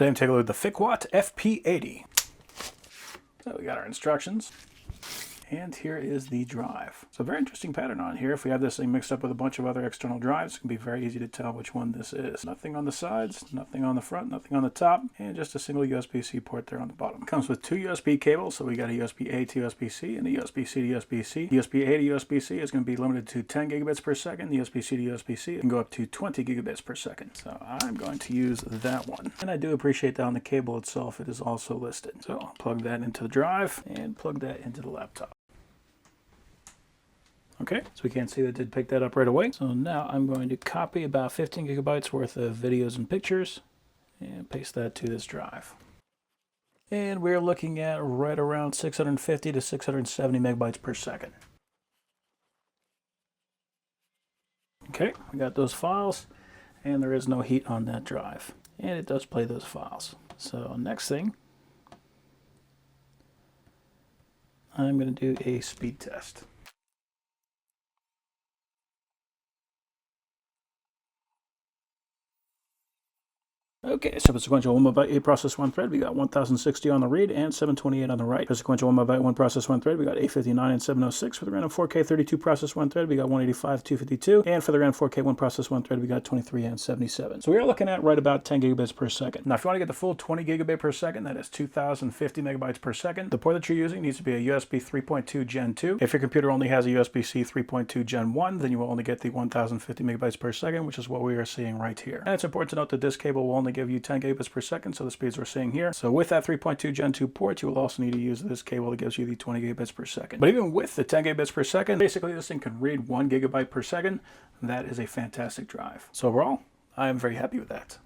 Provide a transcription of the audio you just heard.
Today I'm taking a look at the Fikwot FP80. So we got our instructions. And here is the drive. So very interesting pattern on here. If we have this thing mixed up with a bunch of other external drives, it can be very easy to tell which one this is. Nothing on the sides, nothing on the front, nothing on the top, and just a single USB-C port there on the bottom. It comes with two USB cables, so we got a USB-A to USB-C and a USB-C to USB-C. USB-A to USB-C is going to be limited to 10 gigabits per second. The USB-C to USB-C can go up to 20 gigabits per second. So I'm going to use that one. And I do appreciate that on the cable itself, it is also listed. So I'll plug that into the drive and plug that into the laptop. Okay, so we can't see that it did pick that up right away. So now I'm going to copy about 15 gigabytes worth of videos and pictures and paste that to this drive. And we're looking at right around 650 to 670 megabytes per second. Okay, we got those files and there is no heat on that drive. And it does play those files. So next thing, I'm going to do a speed test. Okay, so for sequential 1 MB 8 process 1 thread, we got 1060 on the read and 728 on the write. For sequential 1 MB 1 process 1 thread, we got 859 and 706. For the random 4K 32 process 1 thread, we got 185, 252. And for the random 4K 1 process 1 thread, we got 23 and 77. So we are looking at right about 10 gigabits per second. Now, if you want to get the full 20 gigabit per second, that is 2050 megabytes per second. The port that you're using needs to be a USB 3.2 Gen 2. If your computer only has a USB-C 3.2 Gen 1, then you will only get the 1050 megabytes per second, which is what we are seeing right here. And it's important to note that this cable will only give you 10 gigabits per second, so the speeds we're seeing here. So with that 3.2 Gen 2 port, you will also need to use this cable that gives you the 20 gigabits per second. But even with the 10 gigabits per second, basically this thing can read 1 gigabyte per second. That is a fantastic drive. So overall, I am very happy with that.